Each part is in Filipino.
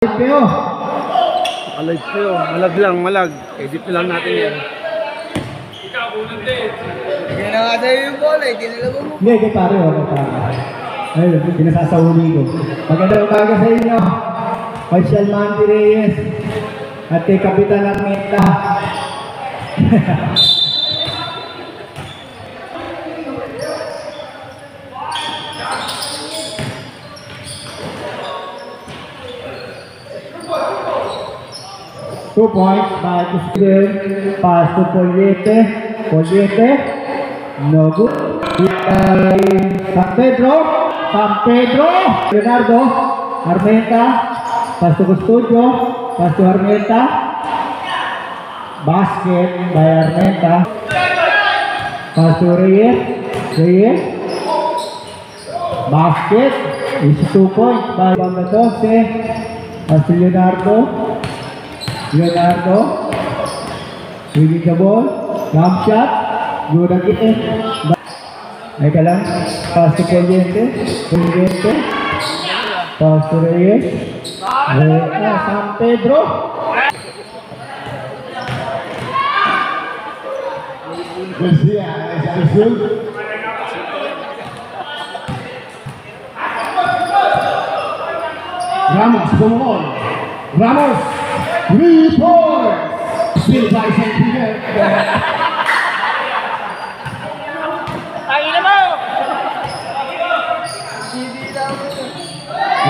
Kayo. Alive kayo. Malag lang, malag. Edit lang natin yan. Hindi na nga sa'yo yung bola, hindi na lang mo. Hindi, kay pare. Ayun, pinasasahuli ko. Magandang umaga sa inyo. Marcial Mandy Reyes. At kay Kapitan Armenta. 2 points by the student. Pass to Poliete. Poliete. No good. San Pedro. San Pedro. Leonardo. Armenta. Pass to Custodio. Pass to Armenta. Basket by Armenta. Pass to Reyes. Reyes. Basket. Is 2 points by Bangladose. Pass to Leonardo. Leonardo. Winning the ball. Jump shot. Good again. Eka lang. Pass to Poliente. Poliente. Pass to Reyes. San Pedro. Garcia is Azul. Ramos, come on. Ramos. 3 points. Still by St. Peter.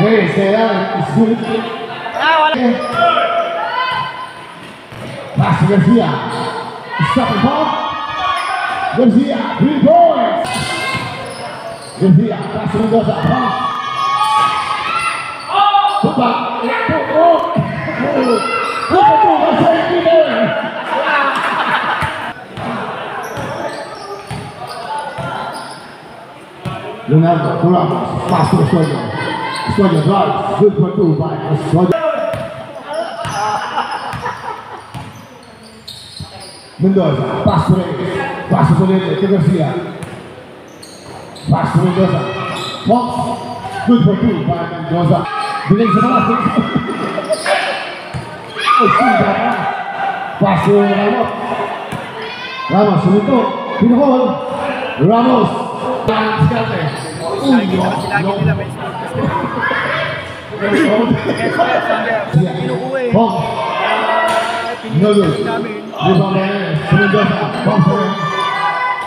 Wait, stay down. It's good. Pass to Garcia. Stop and pop. Garcia, 3 points. Garcia, pass to Mendoza. Put back. Leonardo, Ramos, pass to Custodio. Custodio drives, good for 2 by Custodio. Mendoza, pass to Reyes, pass to Poliente, to Garcia. Pass to Mendoza. Fox, good for 2 by Mendoza. Biling sa mga pass to Ramos. Ramos, sunito. Pinahol. Ramos.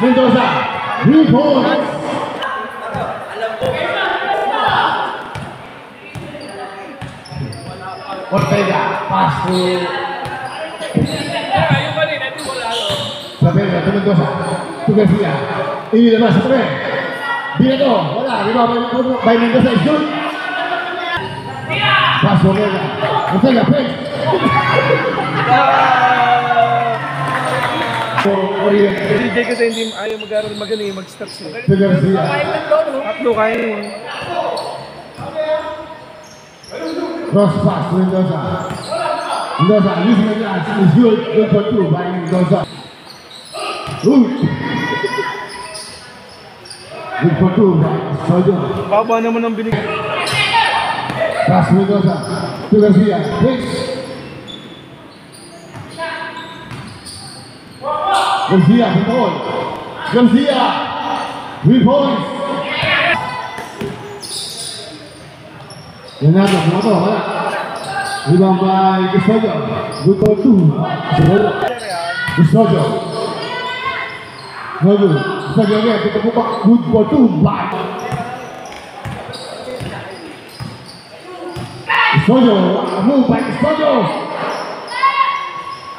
Mendoza. 3 points. Ortega, pass to Sapera, to Mendoza, to Garcia. Inilabas sa tabi. Dito, wala. By Mendoza is good. Pass to Ortega. Ortega, play. DJ kasi hindi ayaw magaling mag-start siya. To Garcia. Tatlo kaya yun. Cross pass to Mendoza. Mendoza, using the glass is good. Good for 2 by Mendoza. Good for 2 by Custodio. Baba naman ang binigay. Pass to Mendoza. To Garcia. Please. Garcia, control. Garcia. 3 points. Leonardo, Moto, wala. Rebound by Custodio. Good for 2. Custodio. No good. Custodio again. Good for 2 by Custodio. Move by Custodio.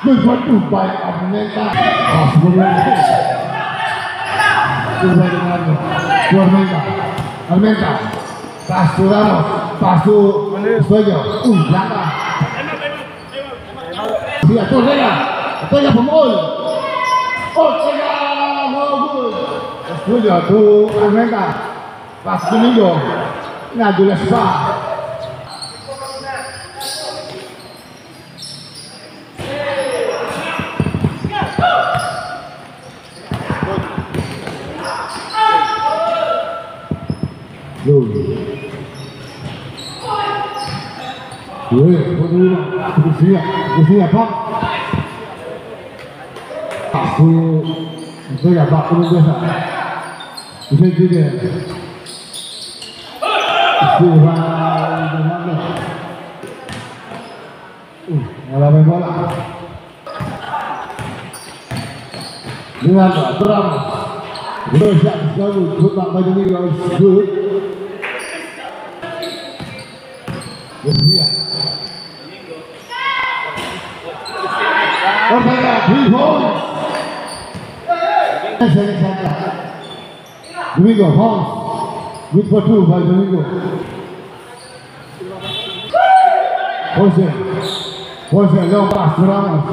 Good for 2 by Armenta. Good by Leonardo. To Armenta. Armenta. Pass to Ramos. Pass to Custodio. Laka. Siya, Ortega. Ortega from all. Ortega. No good. Custodio to Armenta. Pass to Nigo. Nadulas pa. Good. 对，我这个实验，胖，打出这个把不能多少，你看这个，喜欢怎么的？我来没了，你看这不让，我想小路出把这个good，有实验。Okay, 3 points. Domingo, Holmes. Good for 2 by Domingo. Jose, long pass to Ramos.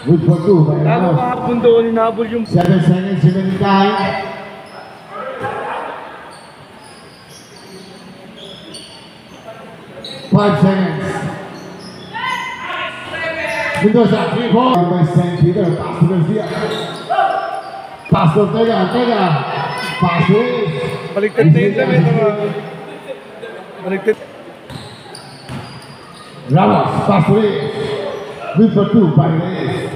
Good for 2 by Bago Ramos. kahapon doon, inabol yung 7 seconds remaining time. 5 seconds. Mendoza, 3 points by St. Peter. Pass to Garcia. Pass to Ortega. Pass to baligtad na yung damit. Baligtad. Ramos, pass to Reyes. Good for 2 by Reyes.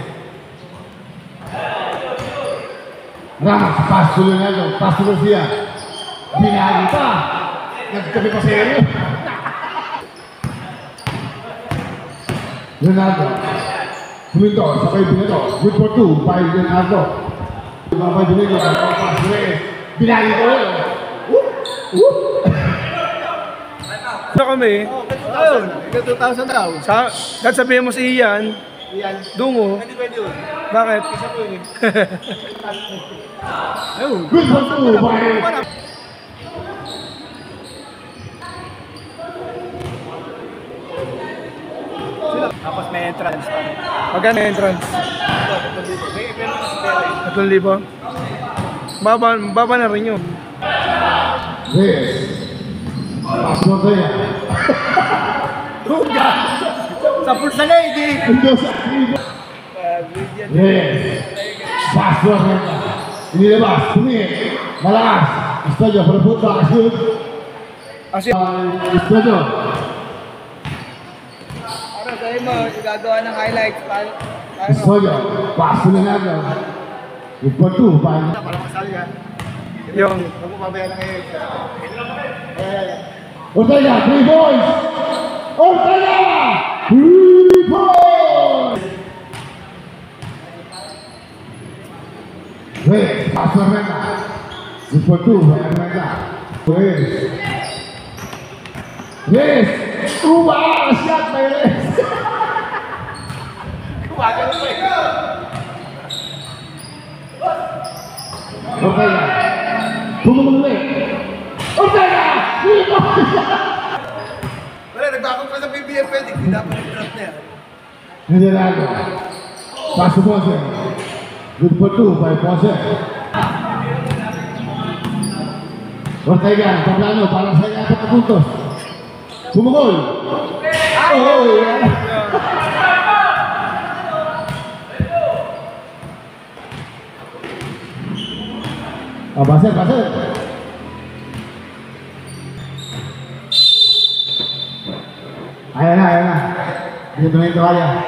Ramos, pass to Leonardo. Pass to Garcia. Binagi pa. Nagkabi pa seryo. Leonardo. Puminto, sabay Pinito. Good for 2 by Leonardo. By Domingo, pass to Reyes. Binagi ko yun. Ito kami, Ayun, 2,000 daw. kahit sabihin mo si Ian, Yan. Dungo, Hindi pwede yun. bakit? Isa po yun. Ayun. Good for 2 by Tapos may entrance pa. Magkano yung entrance? May event kasi pera. 3,000? Baba na rin yun. Reyes. Pass to Ortega. Sa pulsa na, hindi. Mendoza, 3 points. Reyes. Pass to Ortega. Inilabas, tumingin. Malakas. Estudio, for the football, shoot. Kasi, Estudio. Ano sa'yo mo, gagawa ng highlights. Paano? Estudio. Pass to Leonardo. Good for 2 by Parang masali ka. yung, Huwag mo pabaya na ngayon. Ortega, 3 points! Ortega! 3 points! Reyes, pass to Herrera. Good for 2 by Herrera. Reyes. Reyes! Shot by Reyes! Kumagal pa eh. Ortega. Tumulong ulit. Ortega! 3 points! Wala, nagbakot pa sa PBFL. Hindi dapat yung draft na yan. Leonardo. Pass to Ponce. Good for 2 by Ponce. Ortega, tablano para sa kanya 4 puntos. Sumugol. Oh, Baser. Ayan na. Dito na yung kaya.